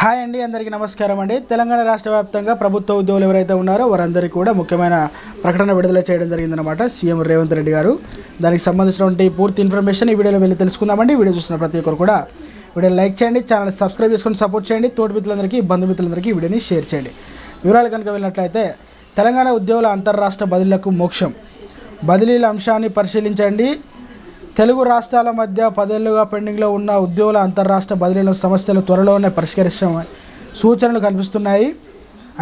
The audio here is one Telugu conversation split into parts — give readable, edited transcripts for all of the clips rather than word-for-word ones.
హాయ్ అండి, అందరికీ నమస్కారం అండి. తెలంగాణ రాష్ట్ర వ్యాప్తంగా ప్రభుత్వ ఉద్యోగులు ఎవరైతే ఉన్నారో వారందరికీ కూడా ముఖ్యమైన ప్రకటన విడుదల చేయడం జరిగిందనమాట సీఎం రేవంత్ రెడ్డి గారు. దానికి సంబంధించినటువంటి పూర్తి ఇన్ఫర్మేషన్ ఈ వీడియోలో వెళ్ళి తెలుసుకుందామండి. వీడియో చూసిన ప్రతి ఒక్కరు కూడా వీడియో లైక్ చేయండి, ఛానల్ సబ్స్క్రైబ్ చేసుకొని సపోర్ట్ చేయండి, తోటి మిత్రులందరికీ బంధుమిత్రులందరికీ వీడియోని షేర్ చేయండి. వివరాలు కనుక వెళ్ళినట్లయితే తెలంగాణ ఉద్యోగుల అంతర్రాష్ట్ర బదిలీలకు మోక్షం, బదిలీల అంశాన్ని పరిశీలించండి. తెలుగు రాష్ట్రాల మధ్య 10 ఏళ్లుగా పెండింగ్లో ఉన్న ఉద్యోగుల అంతర్రాష్ట్ర బదిలీల సమస్యలు త్వరలోనే పరిష్కరిస్తామని సూచనలు కనిపిస్తున్నాయి.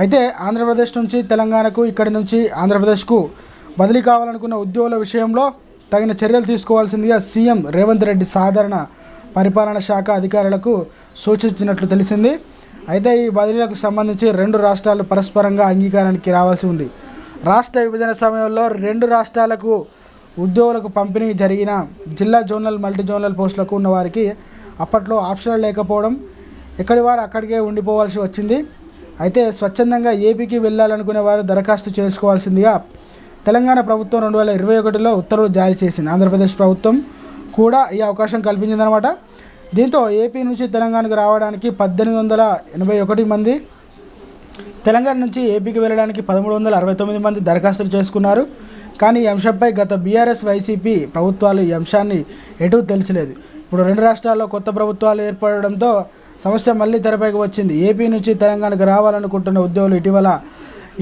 అయితే ఆంధ్రప్రదేశ్ నుంచి తెలంగాణకు, ఇక్కడి నుంచి ఆంధ్రప్రదేశ్కు బదిలీ కావాలనుకున్న ఉద్యోగుల విషయంలో తగిన చర్యలు తీసుకోవాల్సిందిగా సీఎం రేవంత్ రెడ్డి సాధారణ పరిపాలన శాఖ అధికారులకు సూచించినట్లు తెలిసింది. అయితే ఈ బదిలీలకు సంబంధించి 2 రాష్ట్రాలు పరస్పరంగా అంగీకారానికి రావాల్సి ఉంది. రాష్ట్ర విభజన సమయంలో 2 రాష్ట్రాలకు ఉద్యోగులకు పంపిణీ జరిగిన జిల్లా జోనల్, మల్టీ జోనల్ పోస్టులకు ఉన్న వారికి అప్పట్లో ఆప్షన్లు లేకపోవడం ఎక్కడి వారు అక్కడికే ఉండిపోవాల్సి వచ్చింది. అయితే స్వచ్ఛందంగా ఏపీకి వెళ్ళాలనుకునే వారు దరఖాస్తు చేసుకోవాల్సిందిగా తెలంగాణ ప్రభుత్వం 2021లో ఉత్తర్వులు జారీ చేసింది. ఆంధ్రప్రదేశ్ ప్రభుత్వం కూడా ఈ అవకాశం కల్పించిందనమాట. దీంతో ఏపీ నుంచి తెలంగాణకు రావడానికి 1881 మంది, తెలంగాణ నుంచి ఏపీకి వెళ్ళడానికి 1369 మంది దరఖాస్తులు చేసుకున్నారు. కానీ ఈ అంశంపై గత బీఆర్ఎస్, వైసీపీ ప్రభుత్వాలు ఈ అంశాన్ని ఎటూ తెలియలేదు. ఇప్పుడు 2 రాష్ట్రాల్లో కొత్త ప్రభుత్వాలు ఏర్పడడంతో సమస్య మళ్ళీ తెరపైకి వచ్చింది. ఏపీ నుంచి తెలంగాణకు రావాలనుకుంటున్న ఉద్యోగులు ఇటీవల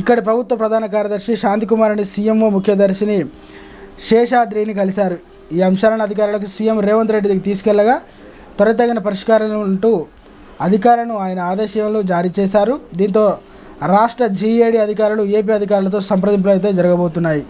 ఇక్కడి ప్రభుత్వ ప్రధాన కార్యదర్శి శాంతికుమార్ని, సీఎంఓ ముఖ్యదర్శిని శేషాద్రిని కలిశారు. ఈ అంశాలను అధికారులకు సీఎం రేవంత్ రెడ్డి తీసుకెళ్లగా త్వరితగిన పరిష్కారాలు అంటూ అధికారులను ఆయన ఆదేశాలు జారీ చేశారు. దీంతో రాష్ట్ర జీఏడీ అధికారులు ఏపీ అధికారులతో సంప్రదింపులు అయితే జరగబోతున్నాయి.